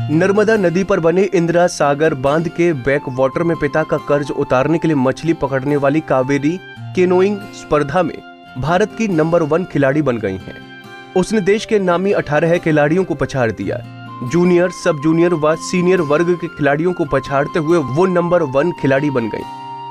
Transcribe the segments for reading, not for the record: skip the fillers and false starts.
नर्मदा नदी पर बने इंदिरा सागर बांध के बैक वाटर में पिता का कर्ज उतारने के लिए मछली पकड़ने वाली कावेरी केनोइंग स्पर्धा में भारत की नंबर 1 खिलाड़ी बन गई हैं। उसने देश के नामी 18 खिलाड़ियों को पछाड़ दिया। जूनियर, सब जूनियर व सीनियर वर्ग के खिलाड़ियों को पछाड़ते हुए वो नंबर 1 खिलाड़ी बन गई।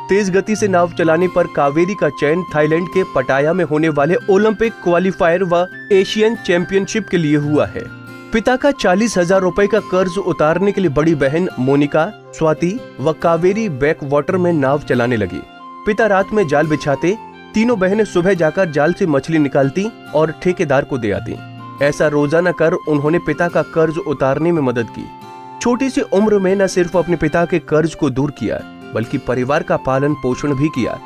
तेज गति से नाव चलाने पर कावेरी का चयन थाईलैंड के पटाया में होने वाले ओलंपिक क्वालिफायर व एशियन चैंपियनशिप के लिए हुआ है। पिता का 40,000 रुपए का कर्ज उतारने के लिए बड़ी बहन मोनिका, स्वाति व कावेरी बैक वाटर में नाव चलाने लगी। पिता रात में जाल बिछाते, तीनों बहनें सुबह जाकर जाल से मछली निकालती और ठेकेदार को दे आती। ऐसा रोजाना कर उन्होंने पिता का कर्ज उतारने में मदद की। छोटी सी उम्र में न सिर्फ अपने पिता के कर्ज को दूर किया बल्कि परिवार का पालन पोषण भी किया।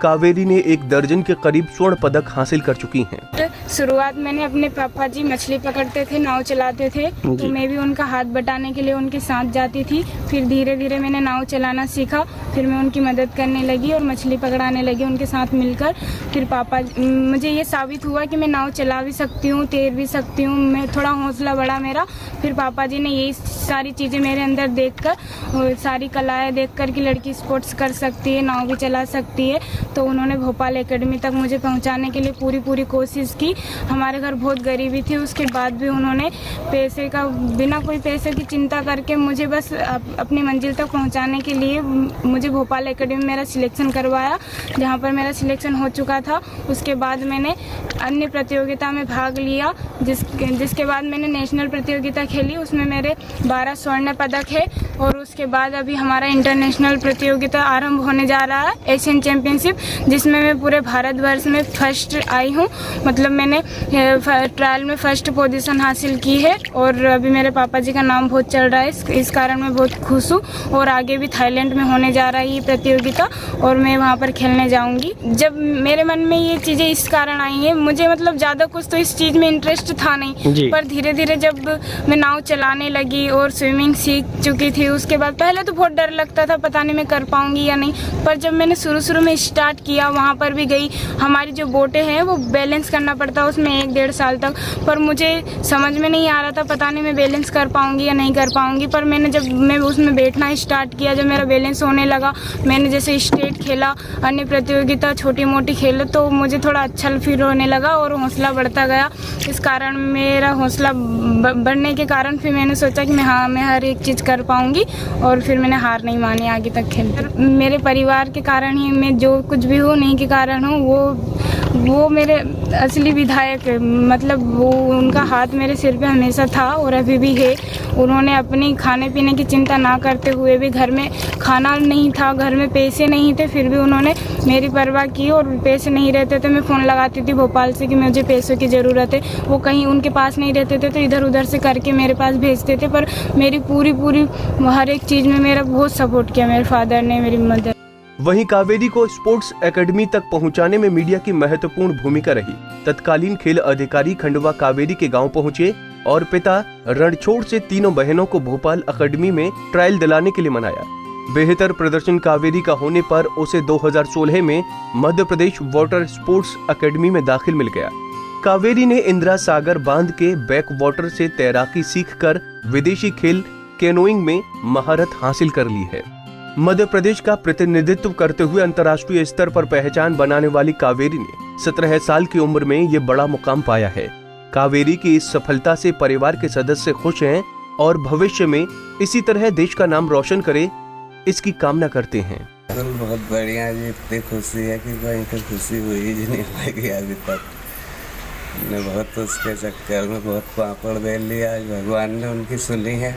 कावेरी ने 1 दर्जन के करीब स्वर्ण पदक हासिल कर चुकी हैं। शुरुआत मैंने अपने पापा जी मछली पकड़ते थे, नाव चलाते थे, तो मैं भी उनका हाथ बटाने के लिए उनके साथ जाती थी। फिर धीरे धीरे मैंने नाव चलाना सीखा, फिर मैं उनकी मदद करने लगी और मछली पकड़ाने लगी उनके साथ मिलकर। फिर पापा मुझे ये साबित हुआ कि मैं नाव चला भी सकती हूँ, तैर भी सकती हूँ। मैं थोड़ा हौसला बढ़ा मेरा। फिर पापा जी ने यही सारी चीज़ें मेरे अंदर देखकर, सारी कलाएँ देखकर कि लड़की स्पोर्ट्स कर सकती है, नाव भी चला सकती है, तो उन्होंने भोपाल एकेडमी तक मुझे पहुंचाने के लिए पूरी कोशिश की। हमारे घर बहुत गरीबी थी, उसके बाद भी उन्होंने बिना कोई पैसे की चिंता करके मुझे बस अपनी मंजिल तक पहुंचाने के लिए मुझे भोपाल एकेडमी में मेरा सिलेक्शन करवाया, जहां पर मेरा सिलेक्शन हो चुका था। उसके बाद मैंने अन्य प्रतियोगिता में भाग लिया, जिसके बाद मैंने नेशनल प्रतियोगिता खेली, उसमें मेरे 12 स्वर्ण पदक है। और उसके बाद अभी हमारा इंटरनेशनल प्रतियोगिता आरंभ होने जा रहा है, एशियन चैंपियनशिप, जिसमें मैं पूरे भारतवर्ष में फर्स्ट आई हूँ। मतलब मैंने ट्रायल में फर्स्ट पोजीशन हासिल की है और अभी मेरे पापा जी का नाम बहुत चल रहा है, इस कारण मैं बहुत खुश हूँ। और आगे भी थाईलैंड में होने जा रहा है ये प्रतियोगिता और मैं वहाँ पर खेलने जाऊँगी। जब मेरे मन में ये चीज़ें इस कारण आई हैं, मुझे मतलब ज़्यादा कुछ तो इस चीज़ में इंटरेस्ट था नहीं, पर धीरे धीरे जब मैं नाव चलाने लगी और स्विमिंग सीख चुकी थी, उसके बाद पहले तो बहुत डर लगता था, पता नहीं मैं कर पाऊँगी या नहीं। पर जब मैंने शुरू में स्टार्ट किया, वहाँ पर भी गई, हमारी जो बोटें हैं वो बैलेंस करना पड़ता है उसमें 1-1.5 साल तक, पर मुझे समझ में नहीं आ रहा था, पता नहीं मैं बैलेंस कर पाऊँगी या नहीं कर पाऊँगी। पर जब मैं उसमें बैठना स्टार्ट किया, जब मेरा बैलेंस होने लगा, मैंने जैसे स्टेट खेला, अन्य प्रतियोगिता छोटी मोटी खेला, तो मुझे थोड़ा अच्छा फील होने लगा और हौसला बढ़ता गया। इस कारण मेरा हौसला बढ़ने के कारण फिर मैंने सोचा कि मैं हर एक चीज़ कर पाऊँगी और फिर मैंने हार नहीं मानी, आगे तक खेल। मेरे परिवार के कारण ही मैं जो कुछ भी हूँ, नहीं के कारण हूँ, वो मेरे असली विधायक है। मतलब वो उनका हाथ मेरे सिर पे हमेशा था और अभी भी है। उन्होंने अपनी खाने पीने की चिंता ना करते हुए भी, घर में खाना नहीं था, घर में पैसे नहीं थे, फिर भी उन्होंने मेरी परवाह की। और पैसे नहीं रहते थे, मैं फ़ोन लगाती थी भोपाल से कि मुझे पैसों की ज़रूरत है, वो कहीं उनके पास नहीं रहते थे तो इधर उधर से करके मेरे पास भेजते थे। पर मेरी पूरी हर एक चीज़ में मेरा बहुत सपोर्ट किया मेरे फादर ने, मेरी मदर। वहीं कावेरी को स्पोर्ट्स एकेडमी तक पहुंचाने में मीडिया की महत्वपूर्ण भूमिका रही। तत्कालीन खेल अधिकारी खंडवा कावेरी के गांव पहुंचे और पिता रणछोड़ से तीनों बहनों को भोपाल एकेडमी में ट्रायल दिलाने के लिए मनाया। बेहतर प्रदर्शन कावेरी का होने पर उसे 2016 में Madhya Pradesh water sports academy में दाखिल मिल गया। कावेरी ने इंदिरा सागर बांध के बैक वाटर से तैराकी सीखकर विदेशी खेल कैनोइंग में महारत हासिल कर ली है। मध्य प्रदेश का प्रतिनिधित्व करते हुए अंतर्राष्ट्रीय स्तर पर पहचान बनाने वाली कावेरी ने 17 साल की उम्र में ये बड़ा मुकाम पाया है। कावेरी की इस सफलता से परिवार के सदस्य खुश हैं और भविष्य में इसी तरह देश का नाम रोशन करे, इसकी कामना करते हैं। बहुत बढ़िया जी, इतनी खुशी है कि कहीं तो खुशी हुई जी नहीं पाएगी अभी तक। मैंने बहुत उसके चक्कर में बहुत पापड़ बेल लिया, आज भगवान ने उनकी सुनी है।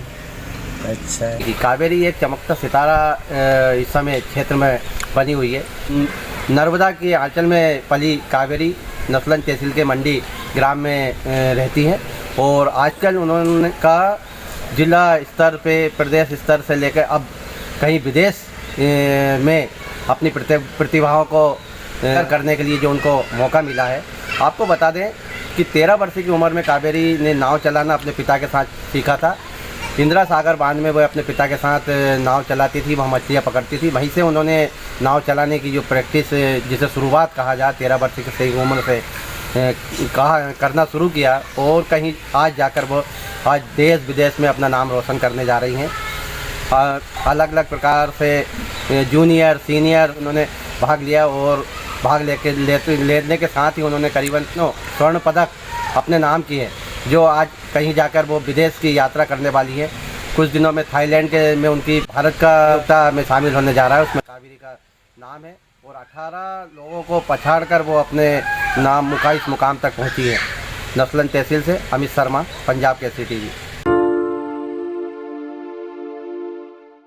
अच्छा है। कावेरी एक चमकता सितारा इस समय क्षेत्र में बनी हुई है। नर्मदा के आंचल में पली कावेरी नस्लन तहसील के मंडी ग्राम में रहती है और आजकल उन्होंने का जिला स्तर पे, प्रदेश स्तर से लेकर अब कहीं विदेश में अपनी प्रतिभाओं को करने के लिए जो उनको मौका मिला है। आपको बता दें कि 13 वर्ष की उम्र में कावेरी ने नाव चलाना अपने पिता के साथ सीखा था। इंदिरा सागर बांध में वो अपने पिता के साथ नाव चलाती थी, वहाँ मछलियाँ पकड़ती थी। वहीं से उन्होंने नाव चलाने की जो प्रैक्टिस, जिसे शुरुआत कहा जाए, 13 वर्ष की सही उम्र से करना शुरू किया और कहीं आज जाकर वो आज देश विदेश में अपना नाम रोशन करने जा रही हैं। अलग अलग प्रकार से जूनियर सीनियर उन्होंने भाग लिया और भाग लेने के साथ ही उन्होंने करीबन स्वर्ण पदक अपने नाम किए, जो आज कहीं जाकर वो विदेश की यात्रा करने वाली है। कुछ दिनों में थाईलैंड में उनकी भारत का में शामिल होने जा रहा है, उसमें कावेरी का नाम है और 18 लोगों को पछाड़कर वो अपने नाम इस मुकाम तक पहुंची है। नस्लन तहसील से अमित शर्मा, पंजाब केसरी टीवी।